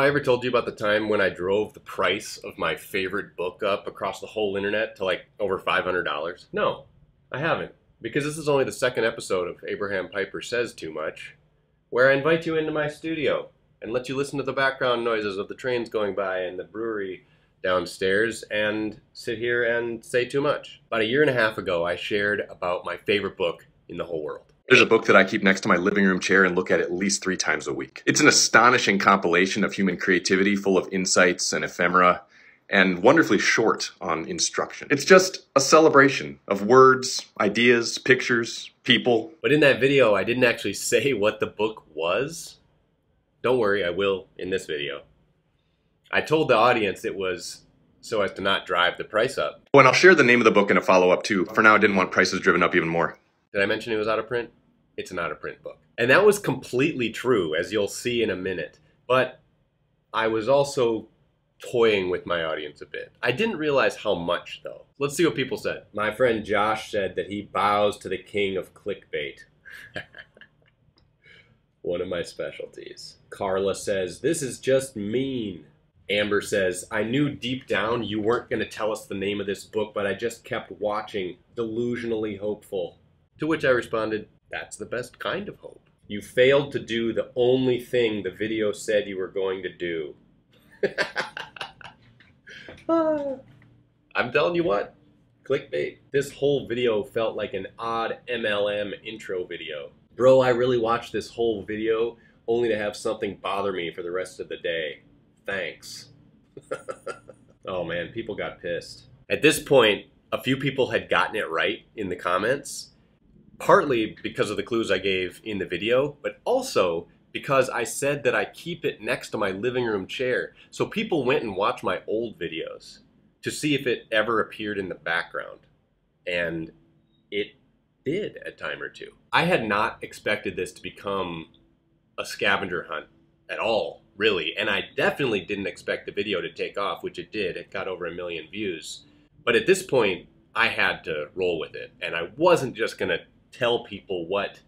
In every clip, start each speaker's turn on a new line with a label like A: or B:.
A: I ever told you about the time when I drove the price of my favorite book up across the whole internet to like over $500? No, I haven't. Because this is only the second episode of Abraham Piper Says Too Much, where I invite you into my studio and let you listen to the background noises of the trains going by and the brewery downstairs and sit here and say too much. About a year and a half ago, I shared about my favorite book in the whole world.
B: There's a book that I keep next to my living room chair and look at least 3 times a week. It's an astonishing compilation of human creativity, full of insights and ephemera, and wonderfully short on instruction. It's just a celebration of words, ideas, pictures, people.
A: But in that video, I didn't actually say what the book was. Don't worry, I will in this video. I told the audience it was so as to not drive the price up.
B: Oh, and I'll share the name of the book in a follow-up too. For now, I didn't want prices driven up even more.
A: Did I mention it was out of print? It's an out-of-print book. And that was completely true, as you'll see in a minute. But I was also toying with my audience a bit. I didn't realize how much, though. Let's see what people said. My friend Josh said that he bows to the king of clickbait. One of my specialties. Carla says, this is just mean. Amber says, I knew deep down you weren't going to tell us the name of this book, but I just kept watching, delusionally hopeful. To which I responded, that's the best kind of hope. You failed to do the only thing the video said you were going to do. I'm telling you what, clickbait. This whole video felt like an odd MLM intro video. Bro, I really watched this whole video only to have something bother me for the rest of the day. Thanks. Oh man, people got pissed. At this point, a few people had gotten it right in the comments. Partly because of the clues I gave in the video, but also because I said that I keep it next to my living room chair. So people went and watched my old videos to see if it ever appeared in the background. And it did a time or two. I had not expected this to become a scavenger hunt at all, really. And I definitely didn't expect the video to take off, which it did. It got over 1 million views. But at this point, I had to roll with it. And I wasn't just going to tell people what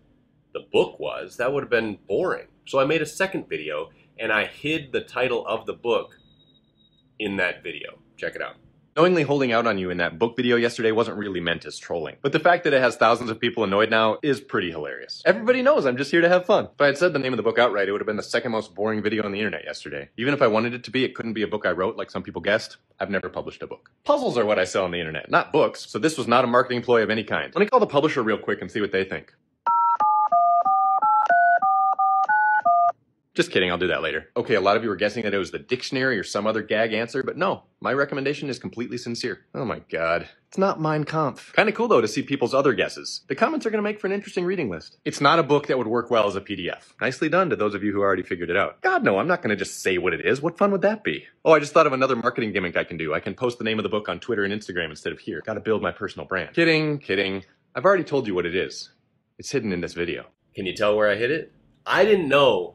A: the book was. That would have been boring. So I made a second video and I hid the title of the book in that video. Check it out.
B: Knowingly holding out on you in that book video yesterday wasn't really meant as trolling. But the fact that it has thousands of people annoyed now is pretty hilarious. Everybody knows I'm just here to have fun. If I had said the name of the book outright, it would have been the second most boring video on the internet yesterday. Even if I wanted it to be, it couldn't be a book I wrote like some people guessed. I've never published a book. Puzzles are what I sell on the internet, not books. So this was not a marketing ploy of any kind. Let me call the publisher real quick and see what they think. Just kidding, I'll do that later. Okay, a lot of you were guessing that it was the dictionary or some other gag answer, but no, my recommendation is completely sincere. Oh my god. It's not Mein Kampf. Kinda cool though to see people's other guesses. The comments are gonna make for an interesting reading list. It's not a book that would work well as a PDF. Nicely done to those of you who already figured it out. God no, I'm not gonna just say what it is. What fun would that be? Oh, I just thought of another marketing gimmick I can do. I can post the name of the book on Twitter and Instagram instead of here. Gotta build my personal brand. Kidding, kidding. I've already told you what it is. It's hidden in this video.
A: Can you tell where I hid it? I didn't know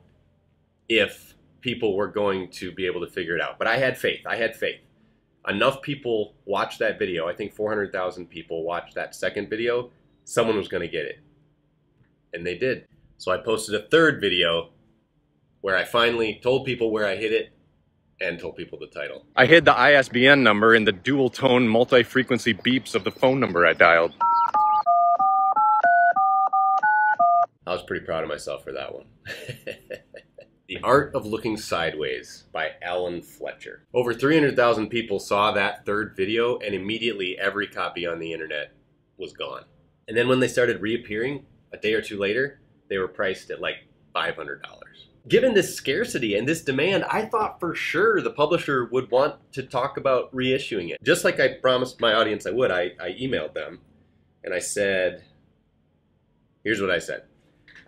A: if people were going to be able to figure it out. But I had faith. I had faith. Enough people watched that video. I think 400,000 people watched that second video. Someone was going to get it. And they did. So I posted a third video where I finally told people where I hid it and told people the title.
B: I hid the ISBN number in the dual tone multi-frequency beeps of the phone number I dialed.
A: I was pretty proud of myself for that one. The Art of Looking Sideways by Alan Fletcher. Over 300,000 people saw that third video and immediately every copy on the internet was gone. And then when they started reappearing a day or two later, they were priced at like $500. Given this scarcity and this demand, I thought for sure the publisher would want to talk about reissuing it. Just like I promised my audience I would, I emailed them and I said, here's what I said.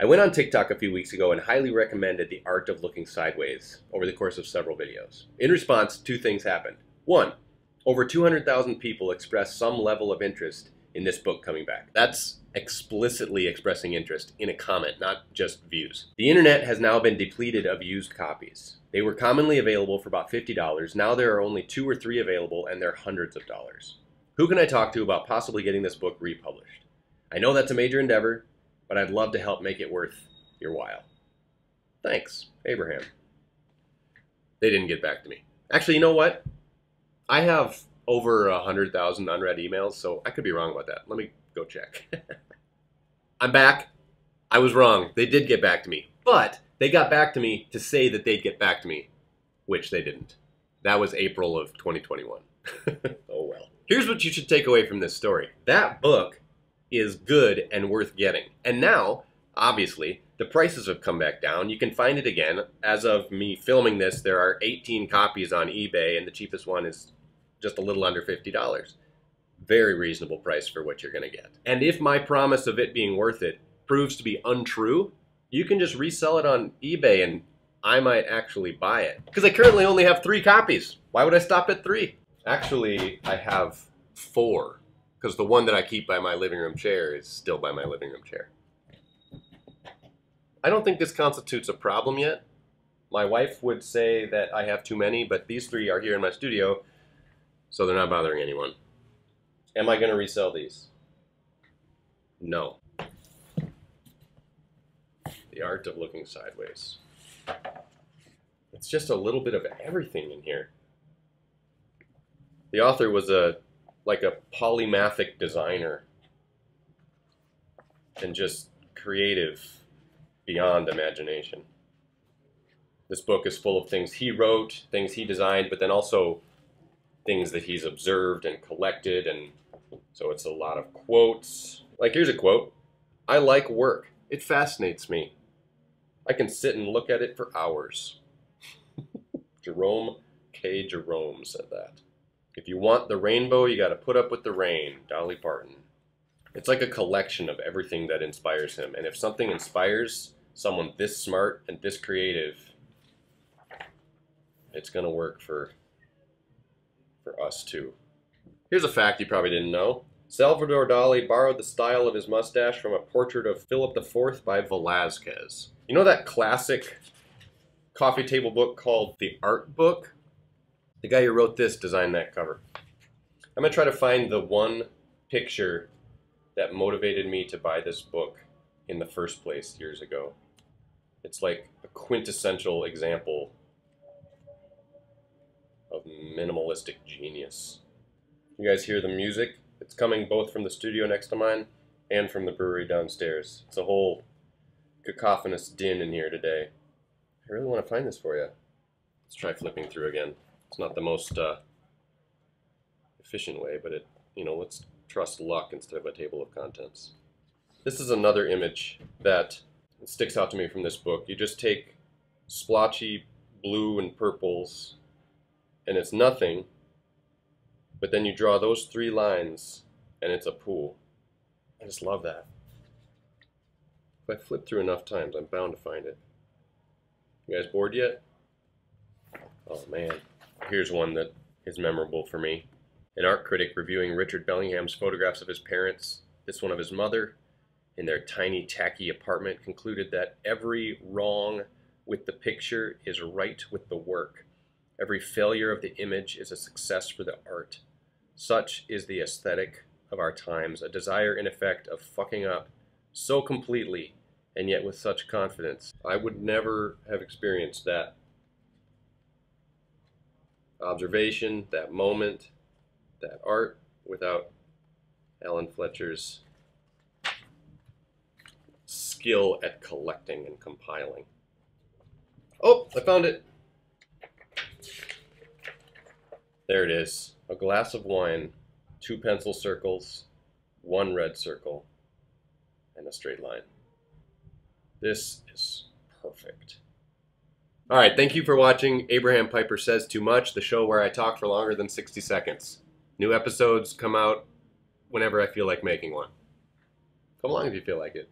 A: I went on TikTok a few weeks ago and highly recommended The Art of Looking Sideways over the course of several videos. In response, 2 things happened. 1, over 200,000 people expressed some level of interest in this book coming back. That's explicitly expressing interest in a comment, not just views. The internet has now been depleted of used copies. They were commonly available for about $50. Now there are only 2 or 3 available and they're hundreds of dollars. Who can I talk to about possibly getting this book republished? I know that's a major endeavor, but I'd love to help make it worth your while. Thanks, Abraham. They didn't get back to me. Actually, you know what? I have over 100,000 unread emails, so I could be wrong about that. Let me go check. I'm back. I was wrong. They did get back to me. But they got back to me to say that they'd get back to me, which they didn't. That was April of 2021. Oh well. Here's what you should take away from this story. That book is good and worth getting. And now, obviously, the prices have come back down. You can find it again. As of me filming this, there are 18 copies on eBay, and the cheapest one is just a little under $50. Very reasonable price for what you're going to get. And if my promise of it being worth it proves to be untrue, you can just resell it on eBay and I might actually buy it. Because I currently only have 3 copies. Why would I stop at 3? Actually, I have 4. Because the one that I keep by my living room chair is still by my living room chair. I don't think this constitutes a problem yet. My wife would say that I have too many, but these 3 are here in my studio, so they're not bothering anyone. Am I going to resell these? No. The Art of Looking Sideways. It's just a little bit of everything in here. The author was like a polymathic designer and just creative beyond imagination. This book is full of things he wrote, things he designed, but then also things that he's observed and collected, and so it's a lot of quotes. Like here's a quote: "I like work. It fascinates me. I can sit and look at it for hours." Jerome K. Jerome said that. If you want the rainbow, you got to put up with the rain. Dolly Parton. It's like a collection of everything that inspires him. And if something inspires someone this smart and this creative, it's going to work for us too. Here's a fact you probably didn't know. Salvador Dali borrowed the style of his mustache from a portrait of Philip IV by Velázquez. You know that classic coffee table book called The Art Book? The guy who wrote this designed that cover. I'm going to try to find the one picture that motivated me to buy this book in the first place years ago. It's like a quintessential example of minimalistic genius. You guys hear the music? It's coming both from the studio next to mine and from the brewery downstairs. It's a whole cacophonous din in here today. I really want to find this for you. Let's try flipping through again. It's not the most efficient way, but let's trust luck instead of a table of contents. This is another image that sticks out to me from this book. You just take splotchy blue and purples, and it's nothing, but then you draw those 3 lines, and it's a pool. I just love that. If I flip through enough times, I'm bound to find it. You guys bored yet? Oh man. Here's one that is memorable for me. An art critic reviewing Richard Bellingham's photographs of his parents, this one of his mother, in their tiny, tacky apartment, concluded that every wrong with the picture is right with the work. Every failure of the image is a success for the art. Such is the aesthetic of our times, a desire in effect of fucking up so completely and yet with such confidence. I would never have experienced that observation, that moment, that art without Alan Fletcher's skill at collecting and compiling. Oh, I found it. There it is. A glass of wine, 2 pencil circles, 1 red circle, and a straight line. This is perfect. All right, thank you for watching Abraham Piper Says Too Much, the show where I talk for longer than 60 seconds. New episodes come out whenever I feel like making one. Come along if you feel like it.